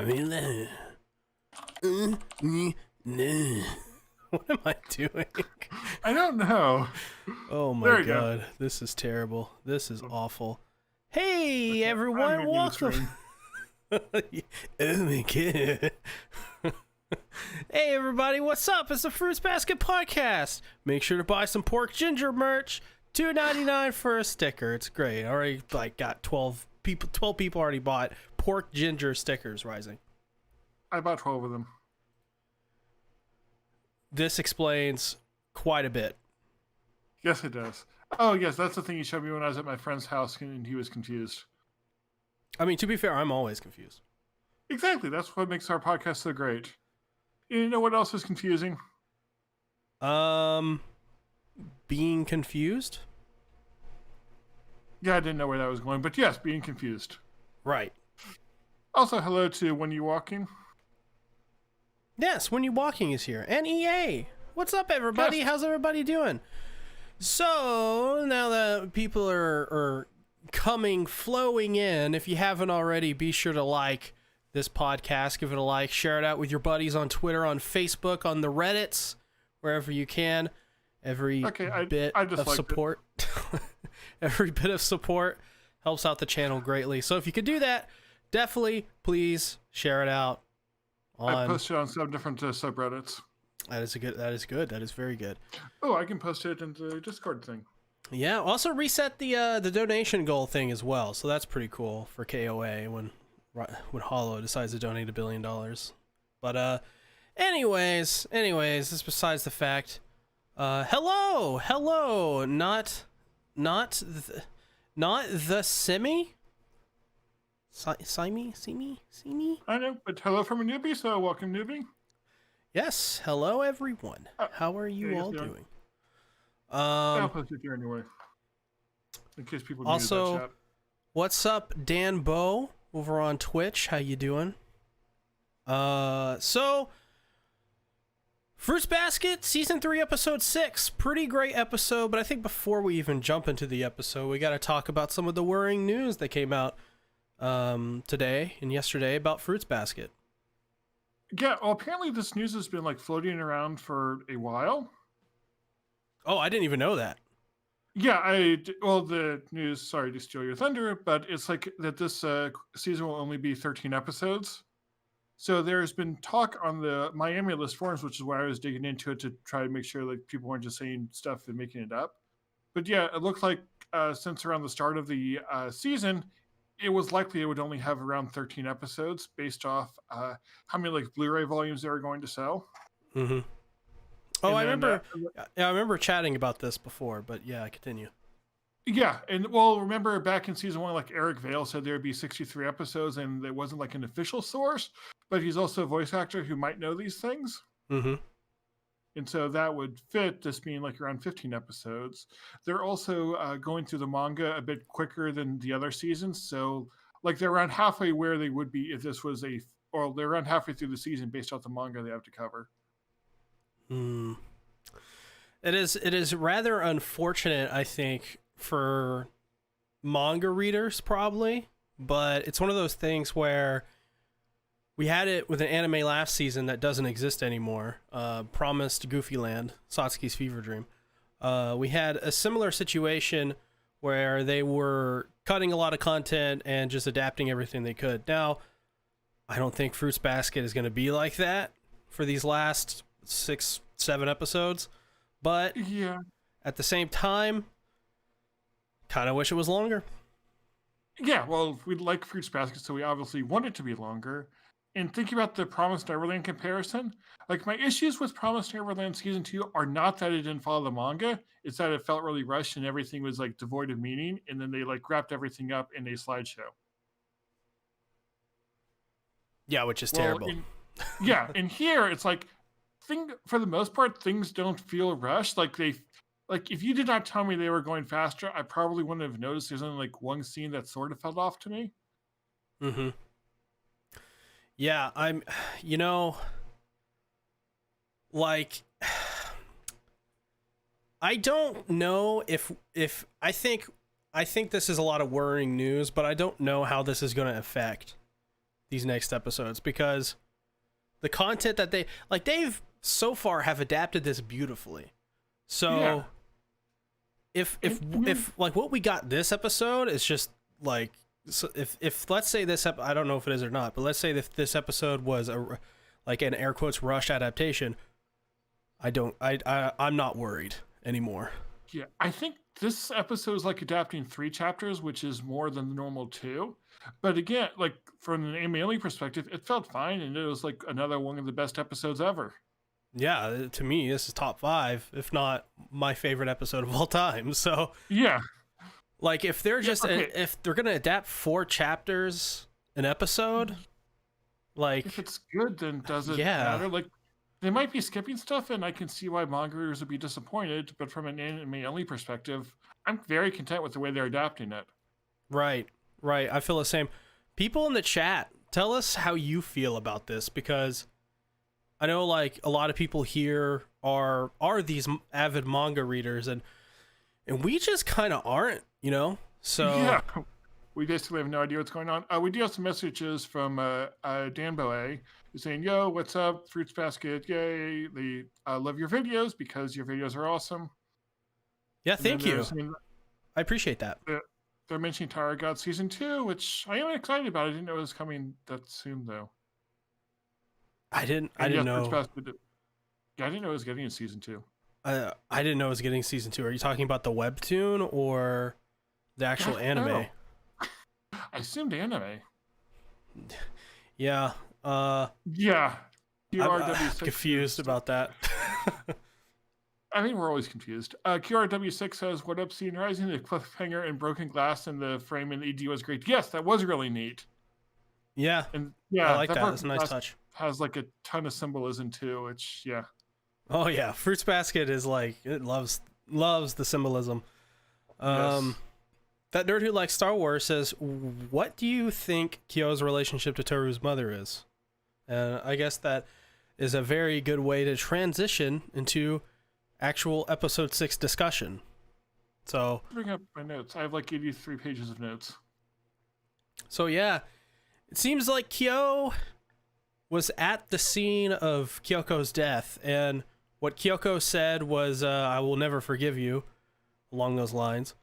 formula. No. What am I doing? I don't know. Oh my god, this is terrible. This is awful. Hey everyone, welcome. Oh my god. Hey everybody, what's up? It's the Fruits Basket Podcast. Make sure to buy some pork ginger merch. $2.99 for a sticker. It's great. I already got 12 people already bought pork ginger stickers. Rising. I bought 12 of them. This explains quite a bit. Yes, it does. Oh, yes, that's the thing you showed me when I was at my friend's house and he was confused. I mean, to be fair, I'm always confused. Exactly. That's what makes our podcast so great. You know what else is confusing? Being confused? Yeah, I didn't know where that was going, but yes, being confused. Right. Also, hello to When You Walking. Yes, When You Walking is here. And EA. What's up, everybody? Yes. How's everybody doing? So, now that people are flowing in, if you haven't already, be sure to like this podcast, give it a like, share it out with your buddies on Twitter, on Facebook, on the Reddits, wherever you can. Every bit of support. Every bit of support helps out the channel greatly. So if you could do that, definitely, please share it out. I posted on some different subreddits. That is good. That is very good. Oh, I can post it in the Discord thing. Yeah. Also reset the donation goal thing as well. So that's pretty cool for KOA when Hollow decides to donate $1 billion. But anyways, this besides the fact. Hello, not the Simi. See me? I know, but hello from a newbie, so welcome, newbie. Yes, hello everyone. How are you all doing? I'll post it here anyway, in case people also, that chat. What's up, Dan Bo over on Twitch? How you doing? So Fruits Basket Season 3 Episode 6. Pretty great episode, but I think before we even jump into the episode, we got to talk about some of the worrying news that came out today and yesterday about Fruits Basket. Yeah, well, apparently this news has been floating around for a while. Oh, I didn't even know that. Yeah, the news, sorry to steal your thunder, but it's that this season will only be 13 episodes. So there's been talk on the Miami List forums, which is why I was digging into it to try to make sure people weren't just saying stuff and making it up. But yeah, it looked like since around the start of the season, it was likely it would only have around 13 episodes based off how many Blu-ray volumes they were going to sell. Mm-hmm. Oh, I remember chatting about this before, but yeah, continue. Yeah, and well, remember back in season 1, Eric Vale said there would be 63 episodes, and it wasn't an official source, but he's also a voice actor who might know these things. Mm-hmm. And so that would fit this being around 15 episodes. They're also going through the manga a bit quicker than the other seasons. So they're around halfway where they would be if this was or they're around halfway through the season based off the manga they have to cover. It is rather unfortunate, I think, for manga readers probably, but it's one of those things where we had it with an anime last season that doesn't exist anymore. Promised Goofy Land, Satsuki's Fever Dream. We had a similar situation where they were cutting a lot of content and just adapting everything they could. Now, I don't think Fruits Basket is going to be like that for these last 6-7 episodes, but yeah, at the same time, kind of wish it was longer. Yeah, well, we like Fruits Basket, so we obviously want it to be longer. And thinking about the Promised Neverland comparison, my issues with Promised Neverland Season 2 are not that it didn't follow the manga, it's that it felt really rushed and everything was devoid of meaning, and then they wrapped everything up in a slideshow. Yeah, which is terrible. And here it's for the most part, things don't feel rushed. If you did not tell me they were going faster, I probably wouldn't have noticed. There's only one scene that sort of felt off to me. Mm-hmm. Yeah, I don't know if I think this is a lot of worrying news, but I don't know how this is going to affect these next episodes, because the content that they've so far have adapted this beautifully. So Yeah. if like what we got this episode is just like, so if let's say this I don't know if it is or not, but let's say if this episode was like an air quotes rush adaptation, I'm not worried anymore. Yeah, I think this episode is like adapting 3 chapters, which is more than the normal 2. But again, like from an anime perspective, it felt fine, and it was like another one of the best episodes ever. Yeah, to me this is top 5, if not my favorite episode of all time. So Yeah, like if they're just okay. if they're gonna adapt 4 chapters an episode, like If it's good, then does it yeah. matter? Like they might be skipping stuff, and I can see why manga readers would be disappointed. But from an anime perspective, I'm very content with the way they're adapting it. Right, right. I feel the same. People in the chat, tell us how you feel about this, because I know like a lot of people here are these avid manga readers, and we just kind of aren't, you know. So Yeah, we basically have no idea what's going on. We do have some messages from Dan Boe, who's saying, "Yo, what's up, Fruits Basket? Yay! They love your videos because your videos are awesome." yeah, And then thank they're you. saying I appreciate that. that they're mentioning Tower God season 2, which I am excited about. I didn't know it was coming that soon, though. I didn't And yes, know. Fruits Basket. Yeah, I didn't know it was getting a season 2. I didn't know it was getting season 2. Are you talking about the webtoon or the actual anime? No. I assumed anime. Yeah. Yeah. I'm QRW6 confused about that. I think we're always confused. QRW6 says, "What up, Scene Rising? The cliffhanger and broken glass in the frame in ED was great." Yes, that was really neat. Yeah, And yeah, I like that. broken It's a nice glass touch. has like a ton of symbolism too, which yeah. Oh yeah, Fruits Basket is like, it loves the symbolism. Yes. That nerd who likes Star Wars says, "What do you think Kyo's relationship to Toru's mother is?" And I guess that is a very good way to transition into actual episode 6 discussion. So Bring up my notes. I have like 83 pages of notes. So yeah, it seems like Kyo was at the scene of Kyoko's death, and what Kyoko said was, "I will never forgive you," along those lines.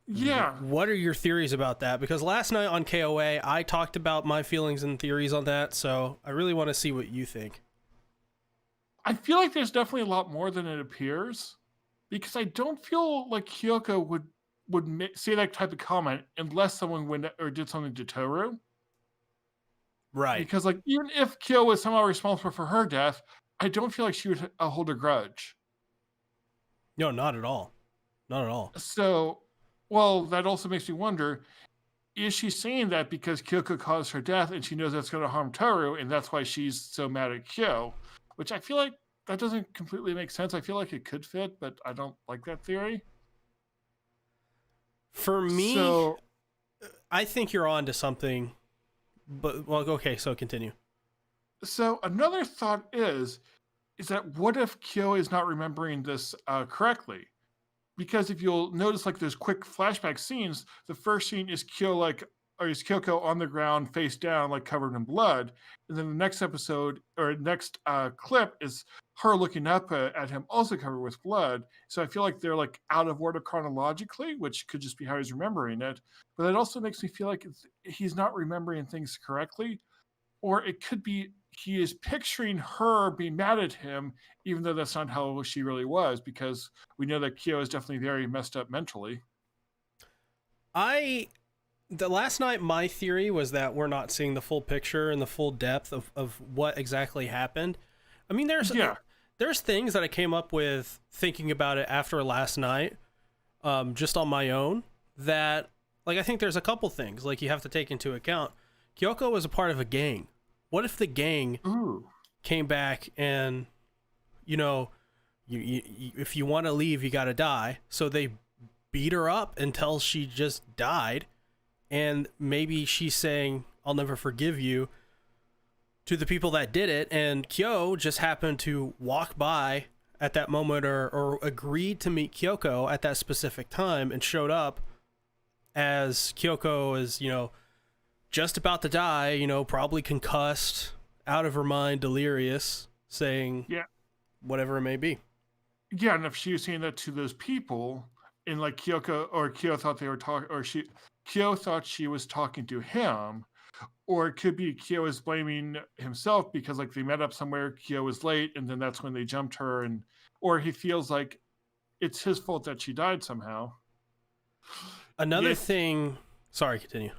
Yeah. What are your theories about that? Because last night on KOA, I talked about my feelings and theories on that, so I really want to see what you think. I feel like there's definitely a lot more than it appears, because I don't feel like Kyoko would say that type of comment unless someone went or did something to Toru. Right. Because like even if Kyo was somehow responsible for her death, I don't feel like she would hold a grudge. No, not at all. Not at all. So, well, that also makes me wonder: is she saying that because Kyoko caused her death and she knows that's going to harm Toru, and that's why she's so mad at Kyo? Which I feel like that doesn't completely make sense. I feel like it could fit, but I don't like that theory. For me, So, I think you're on to something. But, well, okay, so continue. so another thought is that what if Kyo is not remembering this correctly? Because if you'll notice, like there's quick flashback scenes. The first scene is is Kyoko on the ground, face down, like covered in blood, and then the next episode or next clip is her looking up at him, also covered with blood. So I feel like they're like out of order chronologically, which could just be how he's remembering it. But it also makes me feel like he's not remembering things correctly, or it could be he is picturing her being mad at him, even though that's not how she really was, because we know that Kyo is definitely very messed up mentally. The last night, my theory was that we're not seeing the full picture and the full depth of what exactly happened. I mean, there's things that I came up with thinking about it after last night, just on my own, that, like, I think there's a couple things, like, you have to take into account. Kyoko was a part of a gang. What if the gang came back and, you know, you if you want to leave, you got to die. So they beat her up until she just died. And maybe she's saying, "I'll never forgive you," to the people that did it. And Kyo just happened to walk by at that moment, or agreed to meet Kyoko at that specific time, and showed up as Kyoko is, you know, just about to die, probably concussed, out of her mind, delirious, saying Yeah. whatever it may be. Yeah, and if she was saying that to those people, and like Kyo thought they were talking, or Kyo thought she was talking to him, or it could be Kyo is blaming himself because like they met up somewhere, Kyo was late, and then that's when they jumped her, or he feels like it's his fault that she died somehow. Another thing. Sorry, continue.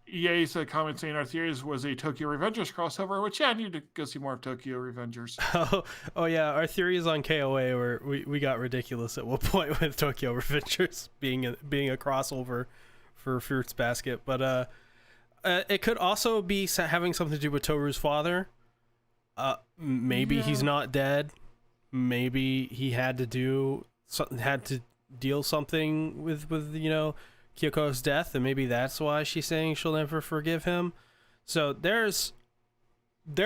EA's comment saying our theories was a Tokyo Revengers crossover, which I need to go see more of Tokyo Revengers. Oh yeah, our theories on KOA were we got ridiculous at one point with Tokyo Revengers being a crossover for Fruits Basket, but it could also be having something to do with Toru's father. Maybe he's not dead. Maybe he had to deal something with Kyoko's death, and maybe that's why she's saying she'll never forgive him. So there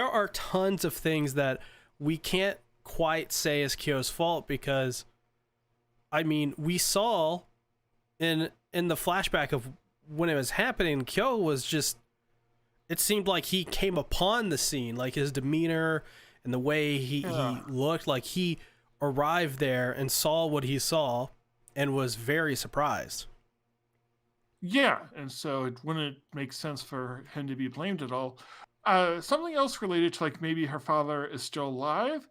are tons of things that we can't quite say is Kyo's fault, because I mean, we saw in the flashback of when it was happening, Kyo was just, it seemed like he came upon the scene, like his demeanor and the way he looked, like he arrived there and saw what he saw and was very surprised. Yeah, and so it wouldn't make sense for him to be blamed at all. Something else related to like maybe her father is still alive.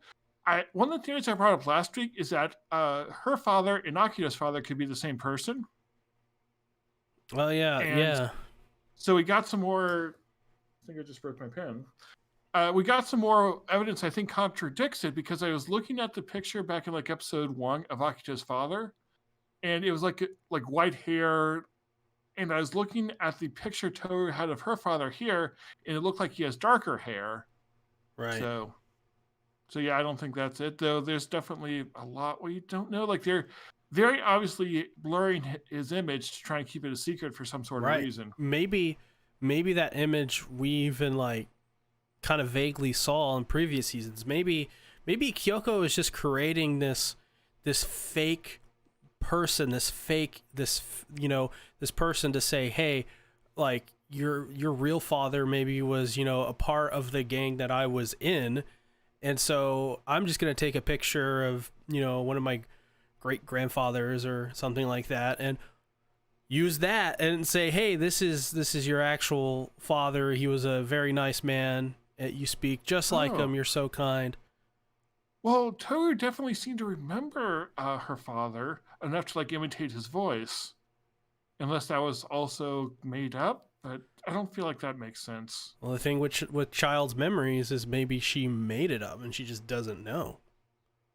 One of the theories I brought up last week is that her father and Akito's father could be the same person. Well, yeah. So we got some more. I think I just broke my pen. We got some more evidence I think contradicts it, because I was looking at the picture back in like episode 1 of Akito's father, and it was like white hair. And I was looking at the picture Toru had of her father here, and it looked like he has darker hair. Right. So yeah, I don't think that's it, though. There's definitely a lot we don't know. Like they're very obviously blurring his image to try and keep it a secret for some sort of reason. Maybe that image we even like kind of vaguely saw in previous seasons. Maybe Kyoko is just creating this fake person, this person to say, hey, like your real father maybe was a part of the gang that I was in, and so I'm just gonna take a picture of one of my great grandfathers or something like that and use that and say, hey, this is your actual father, he was a very nice man, you speak just like him, you're so kind. Well, Toru definitely seemed to remember her father enough to like imitate his voice, unless that was also made up. But I don't feel like that makes sense. Well, the thing with child's memories is maybe she made it up and she just doesn't know.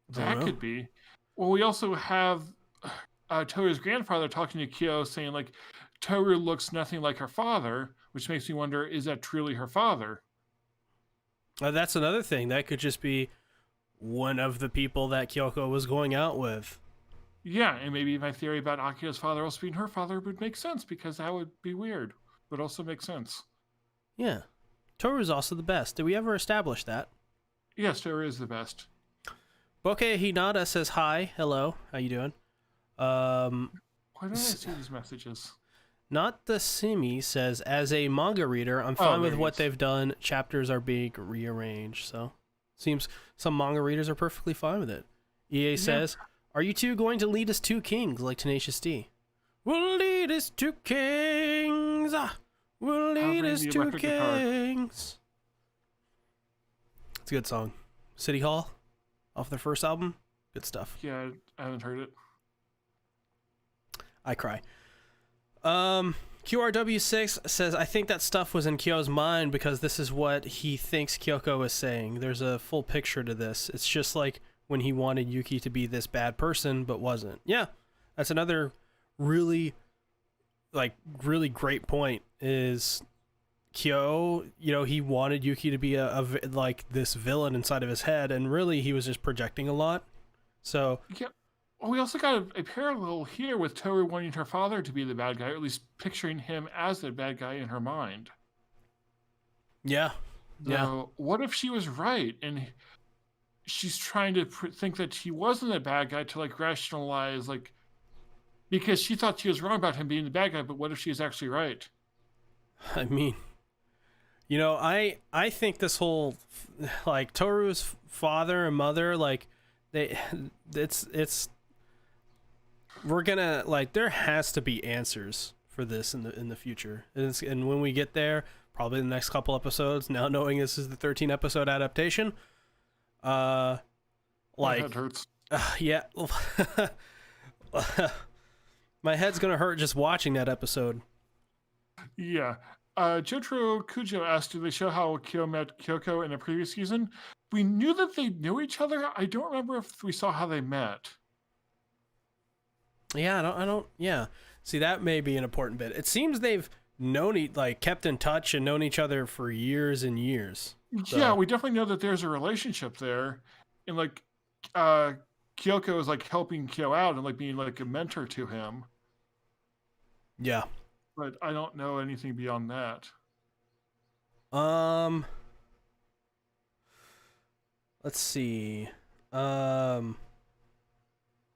That could be. Well, we also have Toru's grandfather talking to Kyo, saying like Toru looks nothing like her father, which makes me wonder, is that truly her father? That's another thing. That could just be one of the people that Kyoko was going out with. Yeah, and maybe my theory about Akito's father also being her father would make sense, because that would be weird, but also make sense. Yeah. Toru's also the best. Did we ever establish that? Yes, Toru is the best. Bokeh Hinata says hi. Hello. How you doing? Why don't I see these messages? Not the Simi says, as a manga reader, I'm fine with what they've done. Chapters are being rearranged, so seems some manga readers are perfectly fine with it. EA says, are you two going to lead us to kings like Tenacious D? We'll lead us to kings. We'll lead us to kings. It's a good song. City Hall, off their first album. Good stuff. Yeah, I haven't heard it. I cry. QRW6 says, I think that stuff was in Kyo's mind because this is what he thinks Kyoko is saying. There's a full picture to this. It's just like when he wanted Yuki to be this bad person but wasn't. Yeah, that's another really great point, is Kyo, he wanted Yuki to be a like this villain inside of his head, and really he was just projecting a lot. So yeah. Well, we also got a parallel here with Toru wanting her father to be the bad guy, or at least picturing him as the bad guy in her mind. Yeah. So what if she was right and she's trying to think that he wasn't a bad guy to like rationalize, like, because she thought she was wrong about him being the bad guy, but what if she was actually right? I mean, I think this whole like Toru's father and mother, like it's we're gonna like there has to be answers for this in the future, and when we get there, probably the next couple episodes. Now knowing this is the 13 episode adaptation, My like head hurts. yeah, my head's gonna hurt just watching that episode. Yeah. Jotaro Kujo asked, "Do they show how Kyo met Kyoko in the previous season?" We knew that they knew each other. I don't remember if we saw how they met. Yeah, I don't. Yeah, see, that may be an important bit. It seems they've kept in touch and known each other for years and years. So, Yeah, we definitely know that there's a relationship there, and like, Kyoko is like helping Kyo out and like being like a mentor to him. yeah. But I don't know anything beyond that. Let's see.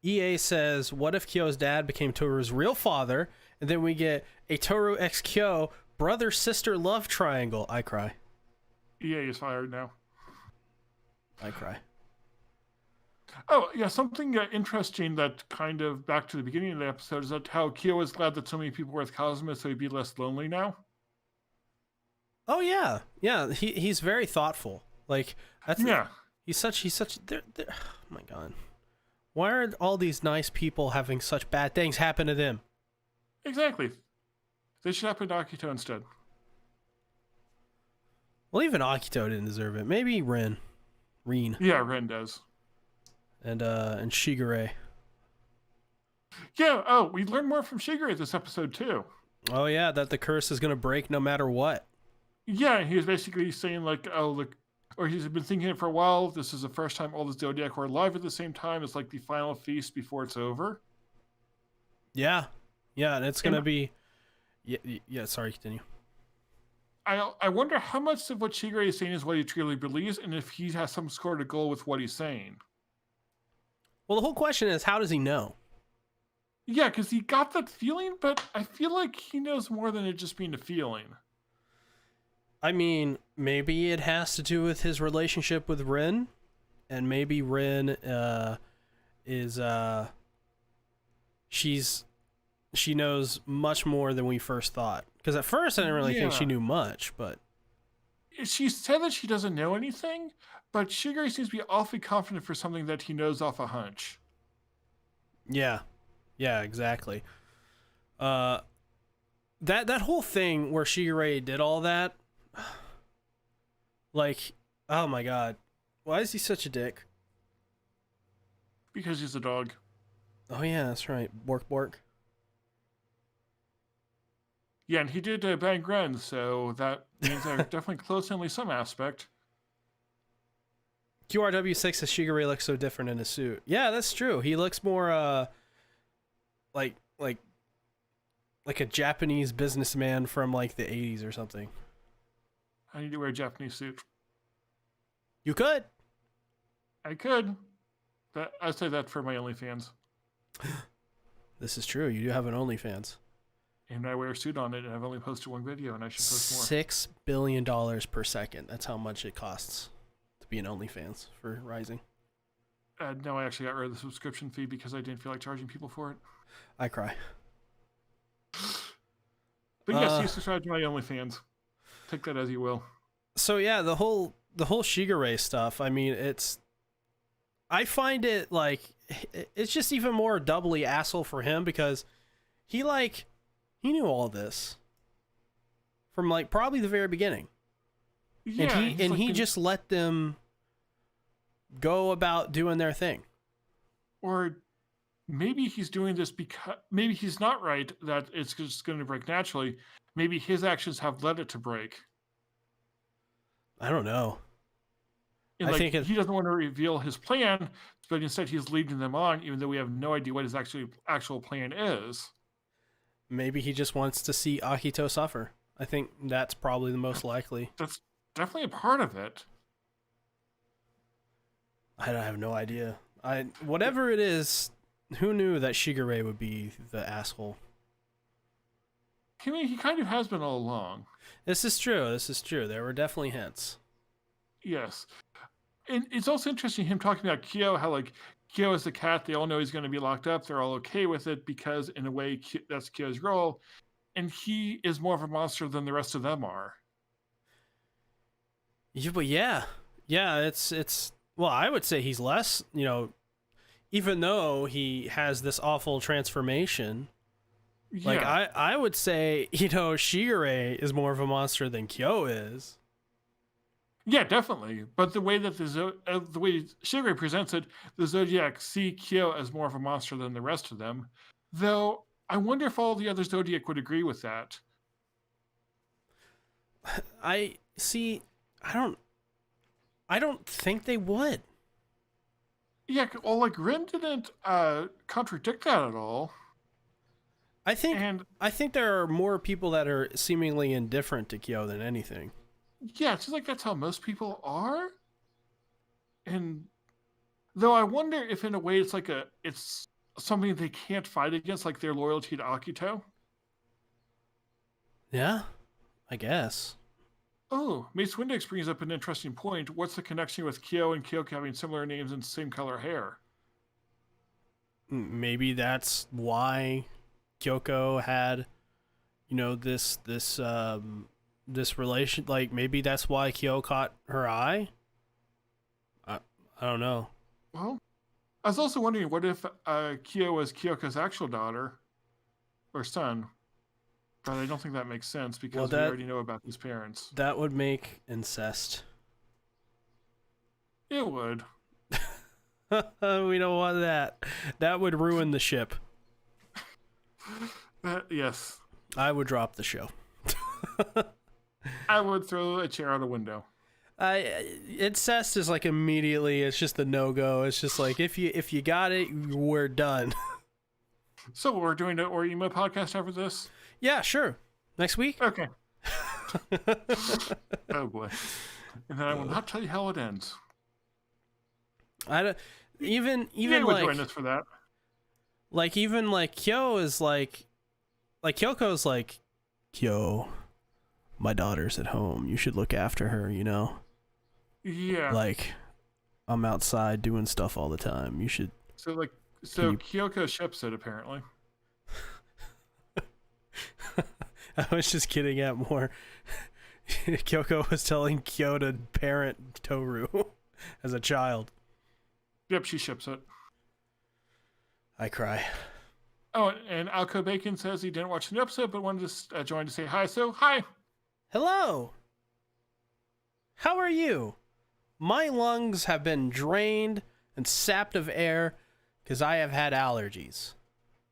EA says, "What if Kyo's dad became Toru's real father, and then we get a Toru x Kyo brother sister love triangle?" I cry. EA is fired now. I cry. Oh, yeah, something interesting that kind of back to the beginning of the episode is that how Kyo is glad that so many people were with Kazuma so he'd be less lonely now. Oh yeah, yeah. He's very thoughtful. Like that's Yeah. He's such. Oh my god. Why are all these nice people having such bad things happen to them? Exactly. They should happen to Akito instead. Well, even Akito didn't deserve it. Maybe Rin, Yeah, Ren does. and Shigure. Yeah, oh, we learned more from Shigure this episode too. Oh yeah, that the curse is gonna break no matter what. Yeah, he was basically saying like, oh, look, or he's been thinking it for a while. This is the first time all the Zodiac are alive at the same time. It's like the final feast before it's over. Yeah, yeah, and it's gonna be. Yeah. Sorry, continue. I wonder how much of what Shigure is saying is what he truly believes, and if he has some sort of goal with what he's saying. Well, the whole question is, how does he know? Yeah, because he got that feeling, but I feel like he knows more than it just being a feeling. I mean, maybe it has to do with his relationship with Rin, and maybe Rin she knows much more than we first thought. Because at first I didn't really think she Yeah. knew much, but She said that she doesn't know anything, but Shigure seems to be awfully confident for something that he knows off a hunch. yeah, exactly. That whole thing where Shigure did all that, like, oh my god, why is he such a dick? Because he's a dog. Oh yeah, that's right, Bork Bork. Yeah, and he did bang Ren, so that means they're definitely close in at least some aspect. QRW6 says Shigure looks so different in his suit. Yeah, that's true. He looks more like a Japanese businessman from like the 80s or something. I need to wear a Japanese suit. You could. I could. But I say that for my OnlyFans. This is true. You do have an OnlyFans. And I wear a suit on it, and I've only posted one video, and I should post more. $6 billion per second. That's how much it costs to be an OnlyFans for Rising. No, I actually got rid of the subscription fee because I didn't feel like charging people for it. I cry. But yes, you subscribe to my OnlyFans. Take that as you will. So yeah, the whole Shigure stuff. I mean, I find it like it's just even more doubly asshole for him because he knew all this from like probably the very beginning. Yeah, and he just let them go about doing their thing. Or maybe he's doing this because maybe he's not right that it's just going to break naturally. Maybe his actions have led it to break. I don't know. And I like, think he doesn't want to reveal his plan, but instead he's leading them on, even though we have no idea what his actual plan is. Maybe he just wants to see Akito suffer. I think that's probably the most likely. That's definitely a part of it. I have no idea. Whatever it is, who knew that Shigure would be the asshole? I mean, he kind of has been all along. This is true. This is true. There were definitely hints. Yes. And it's also interesting him talking about Kyo, how like Kyo is the cat. They all know he's going to be locked up. They're all okay with it because in a way that's Kyo's role. And he is more of a monster than the rest of them are. Yeah, but yeah, it's well, I would say he's less, even though he has this awful transformation. Yeah. Like I would say, Shigure is more of a monster than Kyo is. Yeah, definitely. But the way that the way Shigure presents it, the Zodiac see Kyo as more of a monster than the rest of them. Though I wonder if all the other Zodiac would agree with that. I see. I don't think they would. Yeah, well, like Rin didn't contradict that at all. I think there are more people that are seemingly indifferent to Kyo than anything. Yeah, it's just like that's how most people are. And though I wonder if in a way it's something they can't fight against, like their loyalty to Akito. Yeah, I guess. Oh, Mace Windex brings up an interesting point. What's the connection with Kyo and Kyoko having similar names and same color hair? Maybe that's why Kyoko had, this relation. Like maybe that's why Kyo caught her eye. I don't know. Well, I was also wondering, what if Kyo was Kyoko's actual daughter or son? But I don't think that makes sense because we already know about his parents. That would make incest. It would. We don't want that. That would ruin the ship. Yes. I would drop the show. I would throw a chair out a window. Incest is like immediately. It's just a no-go. It's just like if you got it, we're done. So we're doing an Orima podcast after this? Yeah, sure. Next week? Okay. Oh boy. And then I will not tell you how it ends. I don't even would join us for that. Like even like Kyo is like Kyoko's like, Kyo, my daughter's at home. You should look after her, Yeah. Like I'm outside doing stuff all the time. You should. So Kyoko ships it apparently. I was just getting at more. Kyoko was telling Kyo to parent Toru as a child. Yep, she ships it. I cry. Oh, and Alco Bacon says he didn't watch the episode, but wanted to join to say hi. So, hi. Hello. How are you? My lungs have been drained and sapped of air because I have had allergies.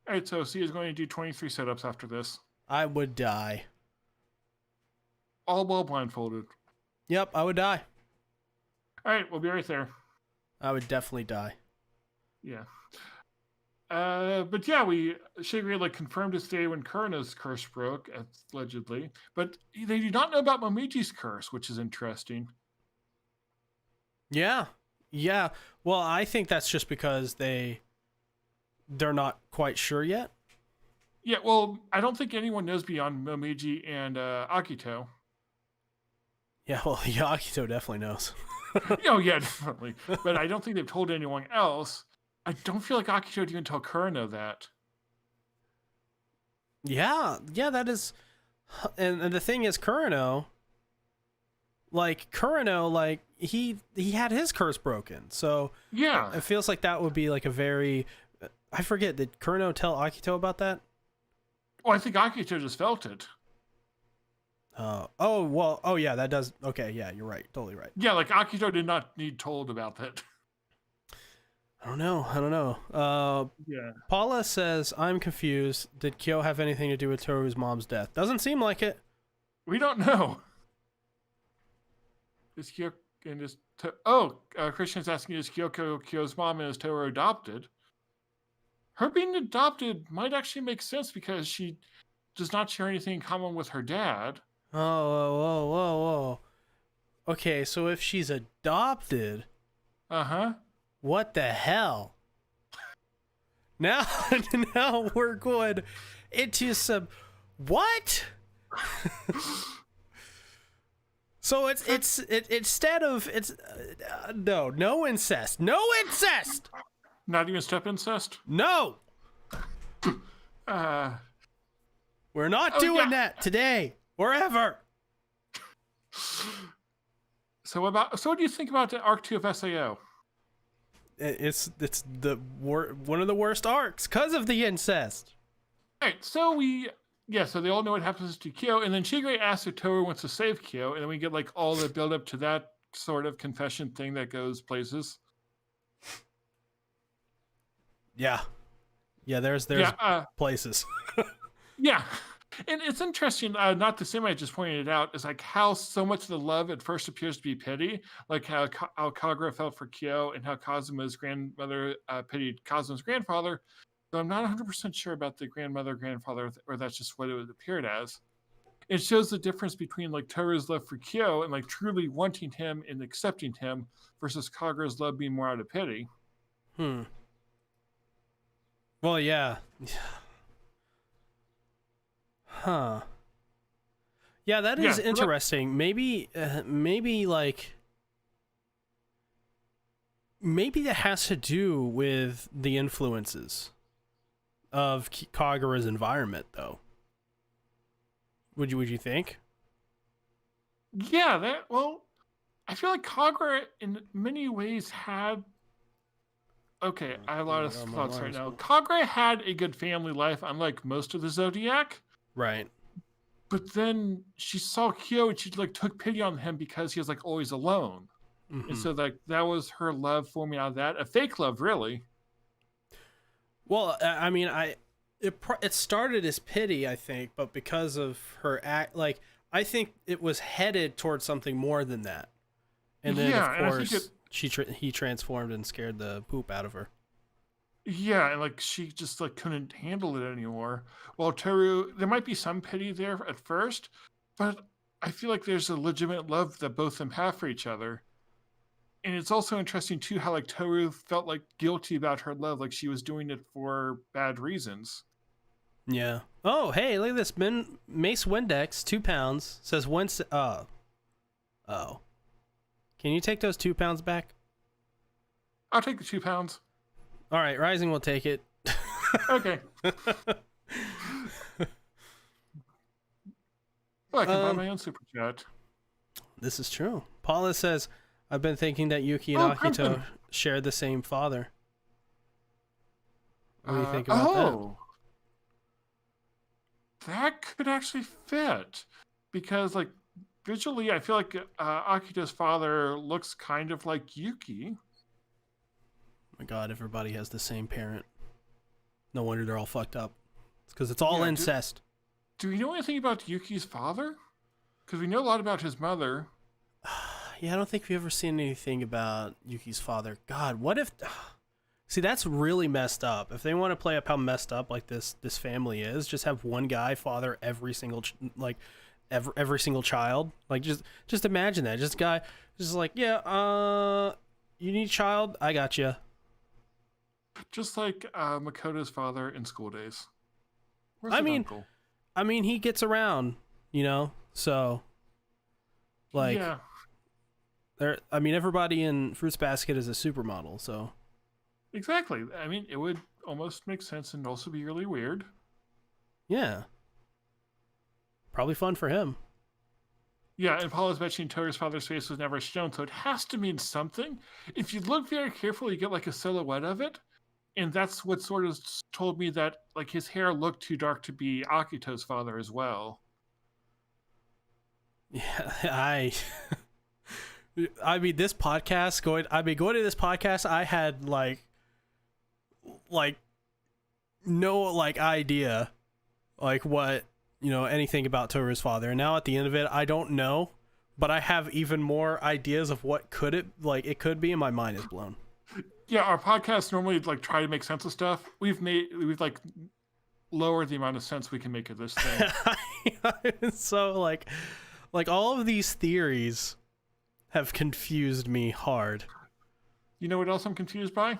All right, so C is going to do 23 setups after this. I would die. All while blindfolded. Yep, I would die. All right, we'll be right there. I would definitely die. Yeah. But yeah, Shigure confirmed his day when Kurano's curse broke, allegedly. But they do not know about Momiji's curse, which is interesting. Yeah. Yeah. Well, I think that's just because they're not quite sure yet. Yeah, well, I don't think anyone knows beyond Momiji and Akito. Yeah, well, Akito definitely knows. Oh, yeah, definitely. But I don't think they've told anyone else. I don't feel like Akito would even tell Kurano that. Yeah, that is... And the thing is, Kurano, he had his curse broken. So yeah, it feels like that would be like a very... I forget, did Kurano tell Akito about that? Well, I think Akito just felt it. Yeah, that does... Okay, yeah, you're right. Totally right. Yeah, Akito did not need told about that. I don't know. Yeah. Paula says, I'm confused. Did Kyo have anything to do with Toru's mom's death? Doesn't seem like it. We don't know. Is Kyoko and Christian's asking, is Kyoko Kyo's mom and is Toru adopted? Her being adopted might actually make sense because she does not share anything in common with her dad. Whoa. Okay, so if she's adopted... Uh-huh. What the hell? Now we're going into some What? So instead of no incest, Not even step incest. no. We're not doing that today or ever. So what do you think about the arc 2 of SAO? It's one of the worst arcs because of the incest. All right, so they all know what happens to Kyo, and then Shigure asks if Toru wants to save Kyo, and then we get like all the build up to that sort of confession thing that goes places. Yeah, there's places. Yeah, and it's interesting. Not the same I just pointed out is like how so much of the love at first appears to be pity, like how Kagura felt for Kyo, and how Kazuma's grandmother pitied Kazuma's grandfather. So I'm not 100% sure about the grandfather, or that's just what it appeared as. It shows the difference between like Toru's love for Kyo and like truly wanting him and accepting him versus Kagura's love being more out of pity. Well, yeah. Huh. Yeah, that is interesting. Maybe that has to do with the influences of Kagura's environment, though. Would you think? Yeah, I feel like Kagura in many ways had. Okay, I have a lot of thoughts right now. Kagura had a good family life, unlike most of the Zodiac. Right. But then she saw Kyo and she like took pity on him because he was like always alone. Mm-hmm. And so like that was her love forming out of that. A fake love, really. Well, I mean, it started as pity, I think, but because of her act, like I think it was headed towards something more than that. And then of course he transformed and scared the poop out of her. Yeah, and like she just like couldn't handle it anymore. Well, Toru, there might be some pity there at first, but I feel like there's a legitimate love that both of them have for each other. And it's also interesting too how like Toru felt like guilty about her love, like she was doing it for bad reasons. Yeah. Oh, hey, look at this. Mace Windex, 2 pounds, says once. Oh. Can you take those 2 pounds back? I'll take the 2 pounds. All right, Rising will take it. Okay. Well, I can buy my own super chat. This is true. Paula says, I've been thinking that Yuki and Akito share the same father. What do you think about that? That could actually fit. Because, like, visually, I feel like Akito's father looks kind of like Yuki. Oh my god, everybody has the same parent. No wonder they're all fucked up. It's because it's all incest. Do we know anything about Yuki's father? Because we know a lot about his mother. Yeah, I don't think we've ever seen anything about Yuki's father. God, what if... See, that's really messed up. If they want to play up how messed up like this family is, just have one guy father every single every single child. Like just imagine that. Just guy just like, yeah, you need a child? I got you. Just like Makoto's father in School Days. I mean, he gets around, you know. So, like, yeah. I mean, everybody in Fruits Basket is a supermodel. So, exactly. I mean, it would almost make sense and also be really weird. Yeah. Probably fun for him. Yeah, and Paula's mentioning Toru's father's face was never shown, so it has to mean something. If you look very carefully, you get like a silhouette of it. And that's what sort of told me that like his hair looked too dark to be Akito's father as well. Yeah, I mean this podcast going to this podcast, I had like no like idea like what, you know, anything about Toru's father. And now at the end of it, I don't know, but I have even more ideas of what it could be, and my mind is blown. Yeah, our podcasts normally like try to make sense of stuff. We've like lowered the amount of sense we can make of this thing. So like all of these theories have confused me hard. You know what else I'm confused by?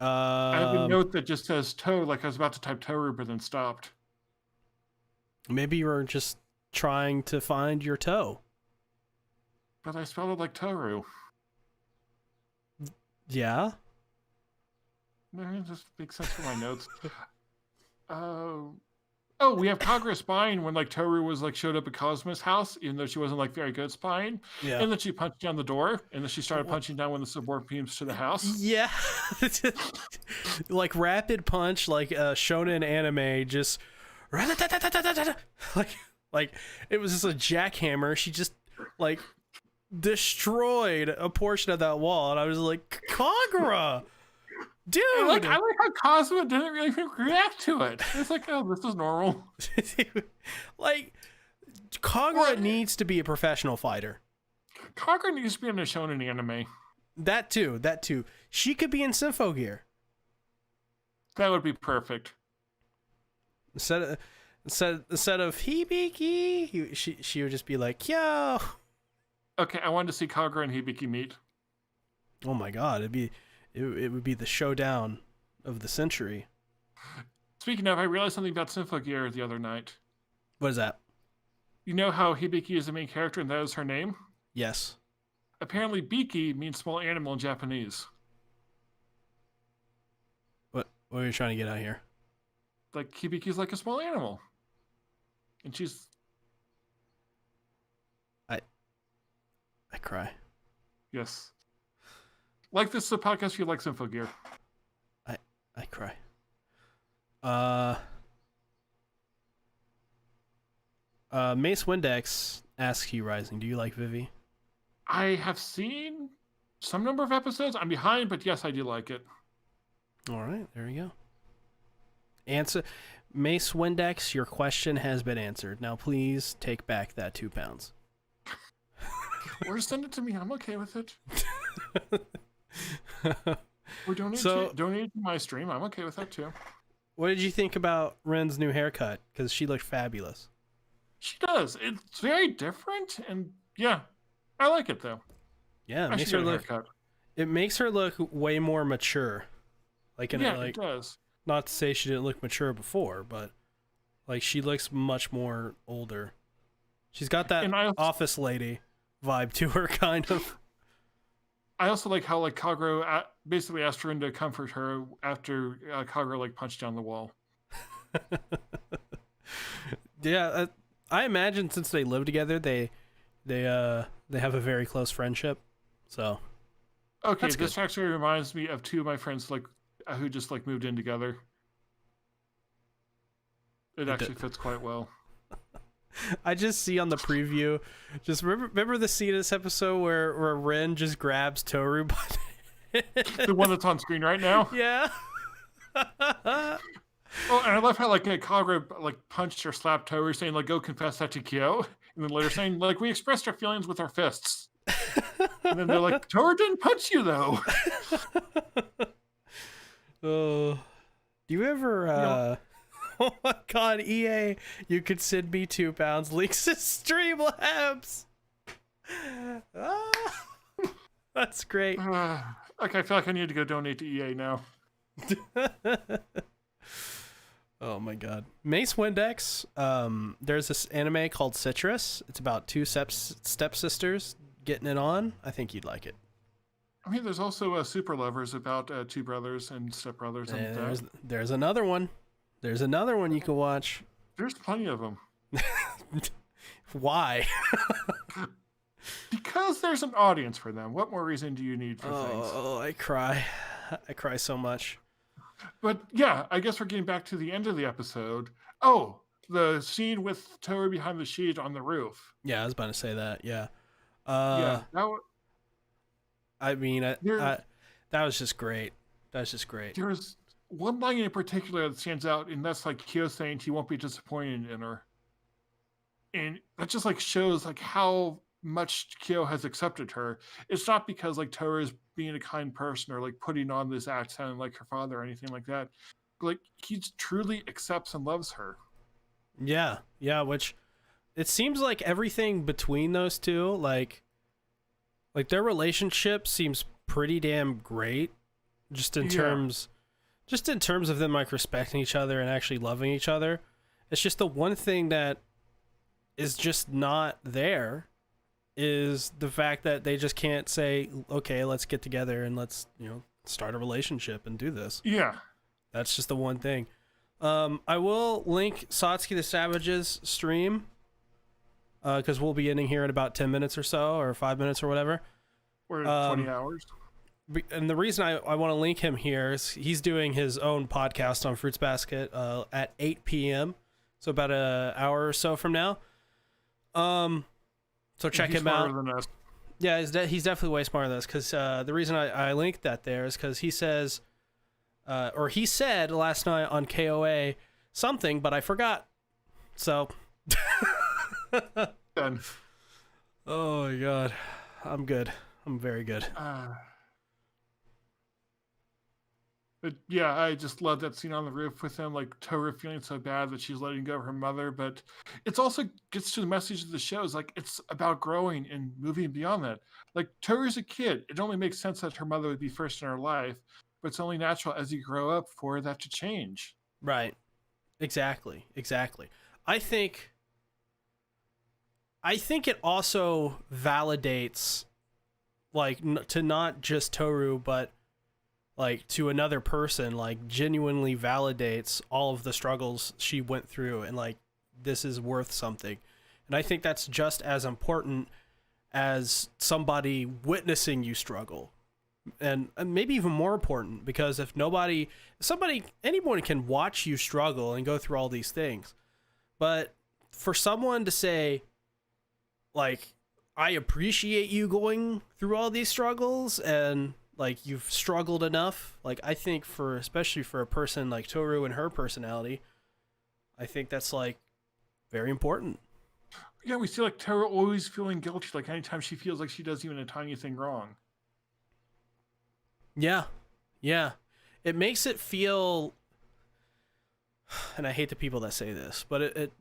I have a note that just says Toru, like I was about to type Toru, but then stopped. Maybe you were just trying to find your toe. But I spelled it like Toru. Yeah? It just makes sense for my notes. Oh, we have Kagura spying when like Toru was like showed up at Cosmo's house, even though she wasn't like very good spying. Yeah. And then she punched down the door, and then she started punching down when the subordinate beams to the house. Yeah. Like rapid punch, like a shonen anime, just like it was just a jackhammer. She just like destroyed a portion of that wall, and I was like, Kagura, dude. I like how Cosmo didn't really react to it. It's like, oh, this is normal. Like Kagura needs to be a professional fighter. Kagura needs to be in a shonen anime. That too. She could be in Sympho Gear. That would be perfect. Instead of Hibiki, she would just be like, yo. Okay, I wanted to see Kagura and Hibiki meet. Oh my god, it would be the showdown of the century. Speaking of, I realized something about Sympho Gear the other night. What is that? You know how Hibiki is the main character and that is her name? Yes. Apparently, Biki means small animal in Japanese. What are you trying to get out here? Like, Hibiki's like a small animal. And she's... I cry. Yes. Like this is a podcast you like Sympho Gear. I cry. Mace Windex asks you, Rising, do you like Vivi? I have seen some number of episodes. I'm behind, but yes, I do like it. All right, there we go. Answer, Mace Windex, your question has been answered. Now please take back that 2 pounds. Or send it to me. I'm okay with it. Or donate to my stream. I'm okay with that too. What did you think about Ren's new haircut? Because she looked fabulous. She does. It's very different, and yeah, I like it though. Yeah, it makes her look way more mature. Like it does. Not to say she didn't look mature before, but like she looks much more older. She's got that office lady vibe to her, kind of. I also like how like Kagura basically asked Rin to comfort her after Kagura like punched down the wall. Yeah, I imagine since they live together, they have a very close friendship. So okay, this actually reminds me of 2 of my friends like who just like moved in together. It actually fits quite well. I just see on the preview, just remember the scene of this episode where Ren just grabs Toru by the one that's on screen right now? Yeah. Oh, and I love how like Kagura like punched or slapped Toru, saying like, "Go confess that to Kyo," and then later saying like, "We expressed our feelings with our fists." And then they're like, "Toru didn't punch you though." Oh, do you ever? Oh my god, EA! You could send me 2 pounds. Links to Streamlabs. That's great. Okay, I feel like I need to go donate to EA now. Oh my god. Mace Windex, there's this anime called Citrus. It's about 2 stepsisters getting it on. I think you'd like it. I mean, there's also Super Lovers about 2 brothers and stepbrothers. And there's another one. There's another one you can watch. There's plenty of them. Why? Because there's an audience for them. What more reason do you need for things? Oh, I cry. I cry so much. But yeah, I guess we're getting back to the end of the episode. Oh, the scene with Toru behind the sheet on the roof. Yeah, I was about to say that. Yeah. I mean, that was just great. That was just great. There's one line in particular that stands out, and that's like Kyo saying he won't be disappointed in her. And that just like shows like how much Kyo has accepted her. It's not because like Toru is being a kind person or like putting on this accent like her father or anything like that. But, like he truly accepts and loves her. Yeah, which it seems like everything between those two, like their relationship seems pretty damn great, just in terms of them like respecting each other and actually loving each other. It's just the one thing that is just not there is the fact that they just can't say, okay, let's get together and let's, start a relationship and do this. Yeah. That's just the one thing. I will link Satsuki the Savage's stream because we'll be ending here in about 10 minutes or so, or 5 minutes or whatever. Or 20 hours. And the reason I want to link him here is he's doing his own podcast on Fruits Basket at 8 p.m. So about an hour or so from now. So check him out. Than us. Yeah, he's definitely way smarter than us because the reason I linked that there is because he says, or he said last night on KOA something, but I forgot. So. Done. Oh my god. I'm good. I'm very good. But yeah, I just love that scene on the roof with him, like Toru feeling so bad that she's letting go of her mother. But it's also gets to the message of the show is like it's about growing and moving beyond that. Like Toru's a kid. It only makes sense that her mother would be first in her life, but it's only natural as you grow up for that to change. Right. Exactly. I think it also validates, like, to not just Toru, but like to another person, like genuinely validates all of the struggles she went through and like this is worth something. And I think that's just as important as somebody witnessing you struggle. And maybe even more important, because if anyone can watch you struggle and go through all these things. But for someone to say, like, I appreciate you going through all these struggles and like you've struggled enough, like I think especially for a person like Toru and her personality, I think that's like very important. Yeah, we see like Toru always feeling guilty, like anytime she feels like she does even a tiny thing wrong. Yeah. It makes it feel, and I hate the people that say this, but it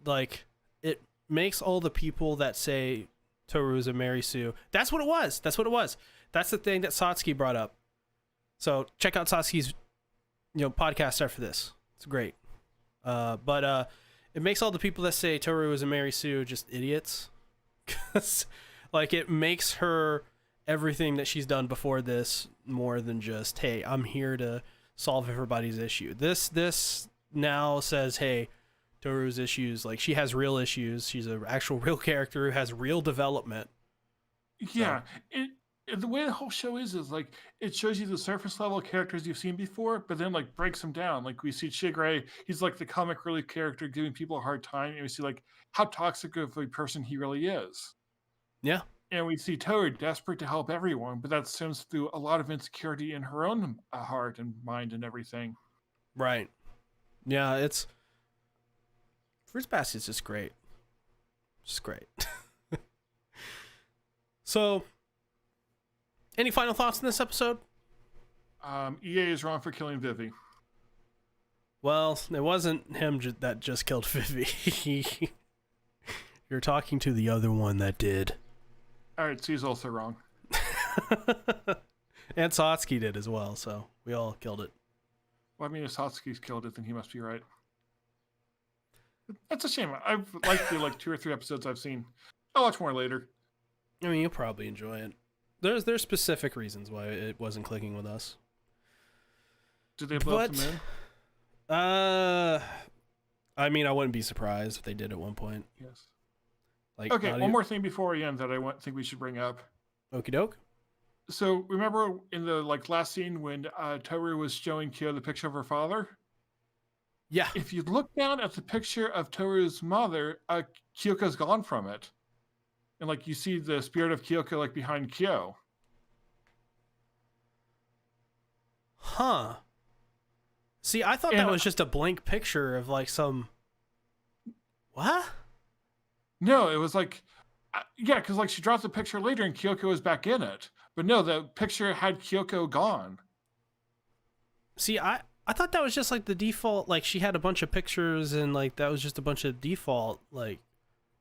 makes all the people that say Toru is a Mary Sue. That's what it was. That's the thing that Satsuki brought up. So check out Satsuki's, podcast after this. It's great. But it makes all the people that say Toru is a Mary Sue just idiots. 'Cause like it makes her everything that she's done before this more than just, hey, I'm here to solve everybody's issue. This now says, hey, Toru's issues, like she has real issues. She's an actual real character who has real development. Yeah, the way the whole show is like it shows you the surface level characters you've seen before, but then like breaks them down. Like we see Shigure, he's like the comic relief character giving people a hard time, and we see like how toxic of a person he really is. Yeah. And we see Toru desperate to help everyone, but that stems through a lot of insecurity in her own heart and mind and everything. Right. Yeah, it's Fruits Basket's just great. Just great. So, any final thoughts in this episode? EA is wrong for killing Vivi. Well, it wasn't him that just killed Vivi. You're talking to the other one that did. Alright, C's also wrong. And Satsuki did as well, so we all killed it. Well, I mean, if Satsuki's killed it, then he must be right. That's a shame. I've liked the 2 or 3 episodes I've seen. I'll watch more later. I mean, you'll probably enjoy it. There's specific reasons why it wasn't clicking with us. Did they blow up the moon? I mean, I wouldn't be surprised if they did at one point. Yes. Like, okay, one more thing before we end that I think we should bring up. Okie doke. So remember in the last scene when Toru was showing Kyo the picture of her father? Yeah. If you look down at the picture of Toru's mother, Kyoko's gone from it. And you see the spirit of Kyoko behind Kyo. Huh. See, I thought that was just a blank picture of some... What? No, it was yeah, because she dropped the picture later and Kyoko was back in it. But no, the picture had Kyoko gone. See, I thought that was just the default, she had a bunch of pictures and that was just a bunch of default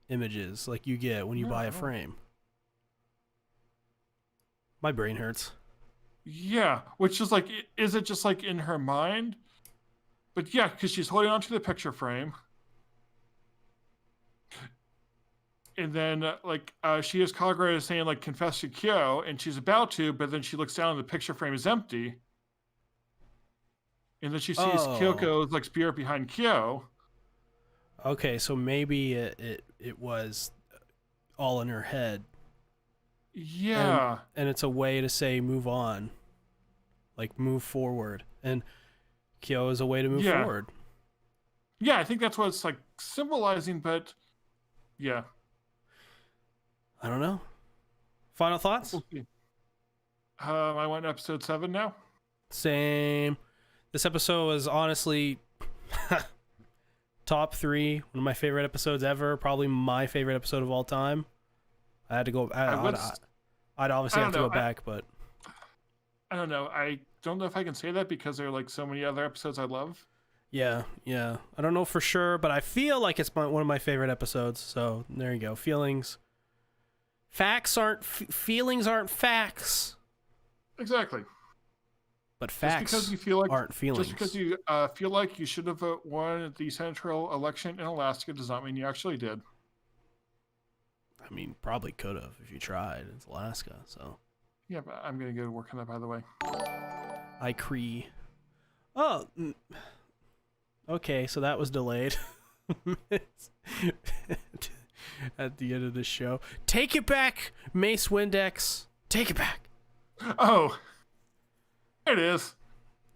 images you get when you buy a frame. My brain hurts. Yeah, which is is it just in her mind? But yeah, because she's holding onto the picture frame. and then she hears Kagura saying like confess to Kyo, and she's about to, but then she looks down and the picture frame is empty, and then she sees Kyoko's like spirit behind Kyo. Okay, so maybe it was all in her head. Yeah. And it's a way to say move on. Like move forward. And Kyo is a way to move forward. Yeah, I think that's what it's like symbolizing, but yeah. I don't know. Final thoughts? We'll see. I went episode 7 now. Same. This episode was honestly top 3, one of my favorite episodes ever. Probably my favorite episode of all time. I had to go. I'd obviously have to go back, but I don't know. I don't know if I can say that because there are like so many other episodes I love. Yeah. I don't know for sure, but I feel like it's one of my favorite episodes. So there you go. Feelings. Facts aren't feelings aren't facts. Exactly. But facts aren't feelings. Just because you feel like you should have won the senatorial election in Alaska does not mean you actually did. I mean, probably could have if you tried. It's Alaska, so. Yeah, but I'm going to go to work on that, by the way. I cree. Oh. Okay, so that was delayed. At the end of the show. Take it back, Mace Windex. Take it back. Oh. There it is.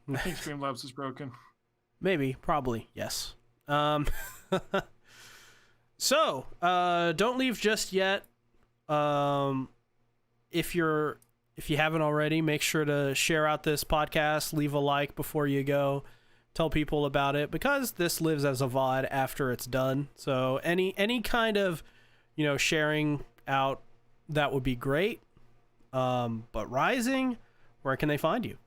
I think Streamlabs is broken. Maybe. Probably. Yes. So, don't leave just yet. If you haven't already, make sure to share out this podcast, leave a like before you go, tell people about it, because this lives as a VOD after it's done. So any kind of, sharing out, that would be great. But Rising, where can they find you?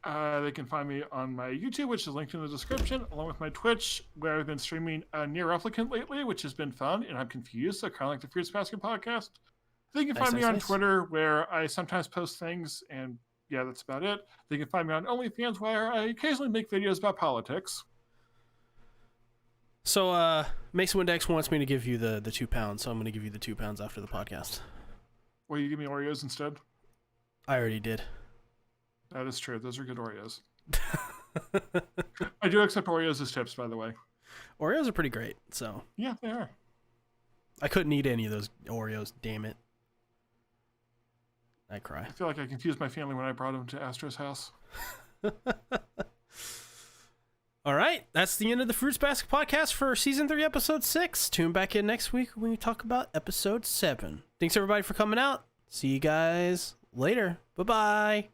They can find me on my YouTube, which is linked in the description, along with my Twitch, where I've been streaming Near Replicant lately, which has been fun, and I'm confused, so kind of like the Fruits Basket podcast. They can find me on Twitter, where I sometimes post things, and yeah, that's about it. They can find me on OnlyFans, where I occasionally make videos about politics. So, Mason Windex wants me to give you the £2, so I'm going to give you the £2 after the podcast. Will you give me Oreos instead? I already did. That is true. Those are good Oreos. I do accept Oreos as tips, by the way. Oreos are pretty great, so. Yeah, they are. I couldn't eat any of those Oreos, damn it. I cry. I feel like I confused my family when I brought them to Astro's house. All right, that's the end of the Fruits Basket podcast for Season 3, Episode 6. Tune back in next week when we talk about Episode 7. Thanks, everybody, for coming out. See you guys later. Bye-bye.